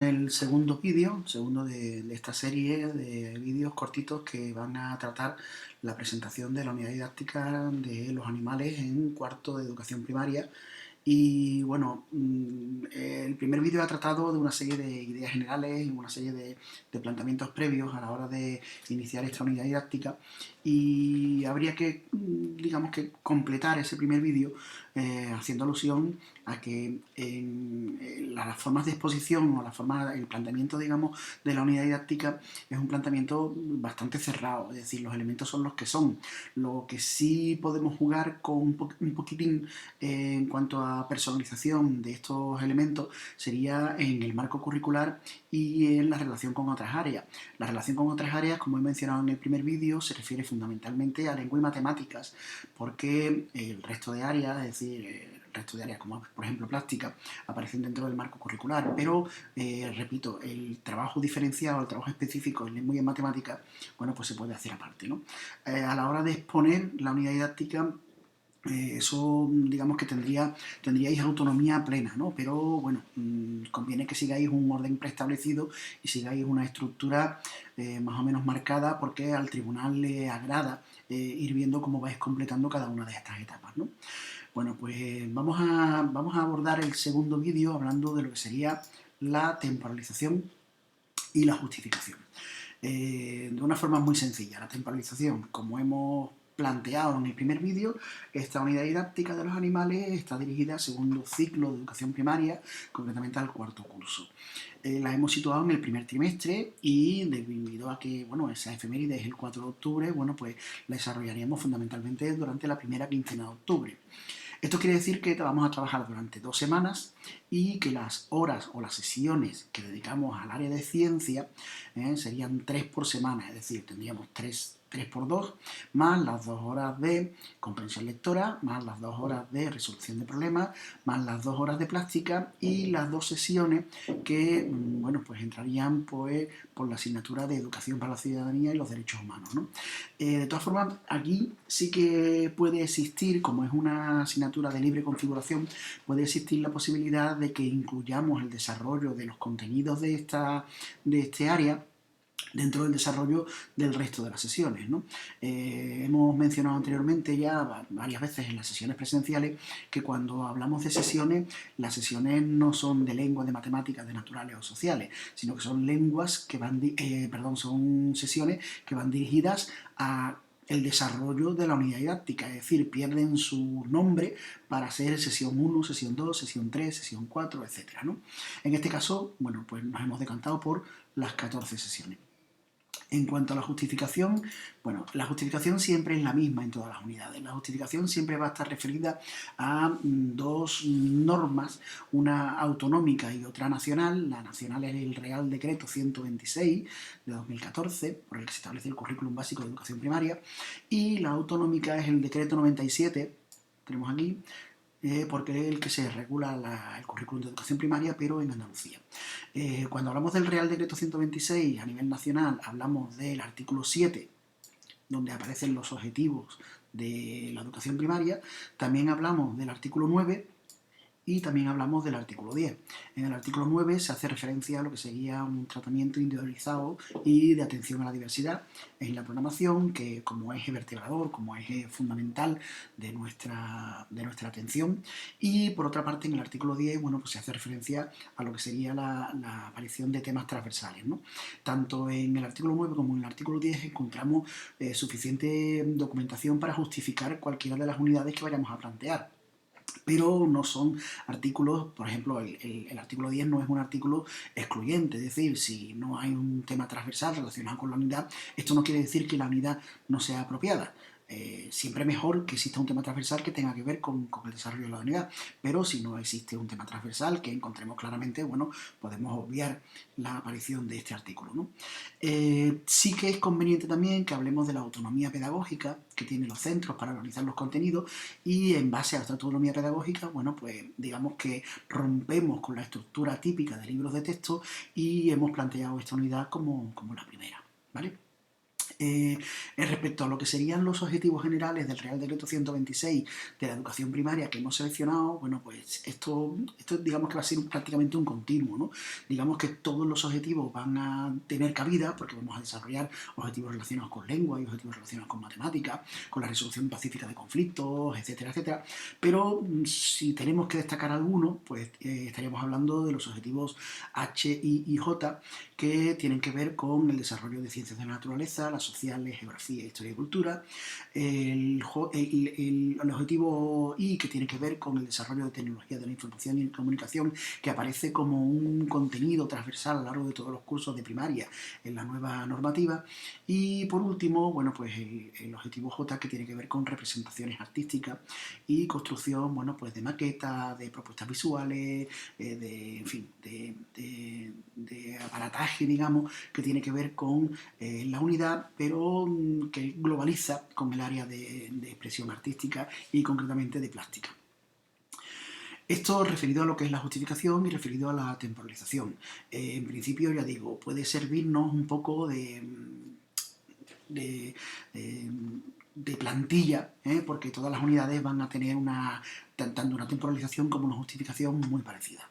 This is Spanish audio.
El segundo vídeo, segundo de esta serie de vídeos cortitos que van a tratar la presentación de la unidad didáctica de los animales en cuarto de educación primaria. Y bueno, el primer vídeo ha tratado de una serie de ideas generales y una serie de planteamientos previos a la hora de iniciar esta unidad didáctica, y habría que, digamos que, completar ese primer vídeo haciendo alusión a que en las formas de exposición o el planteamiento, digamos, de la unidad didáctica es un planteamiento bastante cerrado, es decir, los elementos son los que son. Lo que sí podemos jugar con un poquitín en cuanto a personalización de estos elementos sería en el marco curricular y en la relación con otras áreas. La relación con otras áreas, como he mencionado en el primer vídeo, se refiere fundamentalmente a lengua y matemáticas, porque el resto de áreas, es decir, el resto de áreas como por ejemplo plástica, aparecen dentro del marco curricular, pero repito, el trabajo diferenciado, el trabajo específico en lengua y en matemáticas, bueno, pues se puede hacer aparte, ¿no? A la hora de exponer la unidad didáctica, eso, digamos que tendríais autonomía plena, ¿no? Pero bueno, conviene que sigáis un orden preestablecido y sigáis una estructura más o menos marcada, porque al tribunal le agrada ir viendo cómo vais completando cada una de estas etapas, ¿no? Bueno, pues vamos a abordar el segundo vídeo hablando de lo que sería la temporalización y la justificación. De una forma muy sencilla, la temporalización, como hemos planteado en el primer vídeo, esta unidad didáctica de los animales está dirigida al segundo ciclo de educación primaria, concretamente al cuarto curso. La hemos situado en el primer trimestre y, debido a que, bueno, esa efeméride es el 4 de octubre, bueno, pues la desarrollaríamos fundamentalmente durante la primera quincena de octubre. Esto quiere decir que vamos a trabajar durante 2 semanas y que las horas o las sesiones que dedicamos al área de ciencia serían 3 por semana, es decir, tendríamos 3 por 2, más las 2 horas de comprensión lectora, más las 2 horas de resolución de problemas, más las 2 horas de plástica y las 2 sesiones que, bueno, pues entrarían pues por la asignatura de Educación para la Ciudadanía y los Derechos Humanos, ¿no? De todas formas, aquí sí que puede existir, como es una asignatura de libre configuración, puede existir la posibilidad de que incluyamos el desarrollo de los contenidos de este área dentro del desarrollo del resto de las sesiones, ¿no? Hemos mencionado anteriormente ya varias veces en las sesiones presenciales que cuando hablamos de sesiones, las sesiones no son de lengua, de matemáticas, de naturales o sociales, sino que son son sesiones que van dirigidas a el desarrollo de la unidad didáctica, es decir, pierden su nombre para ser sesión 1, sesión 2, sesión 3, sesión 4, etcétera, ¿no? En este caso, bueno, pues nos hemos decantado por las 14 sesiones. En cuanto a la justificación, bueno, la justificación siempre es la misma en todas las unidades. La justificación siempre va a estar referida a dos normas, una autonómica y otra nacional. La nacional es el Real Decreto 126 de 2014, por el que se establece el currículum básico de educación primaria, y la autonómica es el Decreto 97, tenemos aquí, porque es el que se regula el currículum de educación primaria, pero en Andalucía. Cuando hablamos del Real Decreto 126 a nivel nacional, hablamos del artículo 7, donde aparecen los objetivos de la educación primaria. También hablamos del artículo 9 y también hablamos del artículo 10. En el artículo 9 se hace referencia a lo que sería un tratamiento individualizado y de atención a la diversidad en la programación, que como eje vertebrador, como eje fundamental de nuestra atención. Y por otra parte, en el artículo 10, bueno, pues se hace referencia a lo que sería la aparición de temas transversales, ¿no? Tanto en el artículo 9 como en el artículo 10 encontramos suficiente documentación para justificar cualquiera de las unidades que vayamos a plantear, pero no son artículos, por ejemplo, el artículo 10 no es un artículo excluyente, es decir, si no hay un tema transversal relacionado con la unidad, esto no quiere decir que la unidad no sea apropiada. Siempre mejor que exista un tema transversal que tenga que ver con el desarrollo de la unidad, pero si no existe un tema transversal que encontremos claramente, bueno, podemos obviar la aparición de este artículo, ¿no? Sí que es conveniente también que hablemos de la autonomía pedagógica que tienen los centros para organizar los contenidos, y en base a esta autonomía pedagógica, bueno, pues digamos que rompemos con la estructura típica de libros de texto y hemos planteado esta unidad como la primera, ¿vale? Eh, respecto a lo que serían los objetivos generales del Real Decreto 126 de la educación primaria que hemos seleccionado, bueno, pues esto digamos que va a ser prácticamente un continuo, ¿no? Digamos que todos los objetivos van a tener cabida porque vamos a desarrollar objetivos relacionados con lengua y objetivos relacionados con matemáticas, con la resolución pacífica de conflictos, etcétera, etcétera. Pero si tenemos que destacar alguno, pues estaríamos hablando de los objetivos H, I y J, que tienen que ver con el desarrollo de ciencias de la naturaleza, las sociales, geografía, historia y cultura. El objetivo I, que tiene que ver con el desarrollo de tecnología de la información y comunicación, que aparece como un contenido transversal a lo largo de todos los cursos de primaria en la nueva normativa. Y por último, bueno, pues el objetivo J, que tiene que ver con representaciones artísticas y construcción, bueno, pues de maquetas, de propuestas visuales, en fin, de aparataje, digamos, que tiene que ver con la unidad, pero que globaliza con el área de expresión artística y concretamente de plástica. Esto referido a lo que es la justificación y referido a la temporalización. En principio, ya digo, puede servirnos un poco de, de, de plantilla, porque todas las unidades van a tener tanto una temporalización como una justificación muy parecida.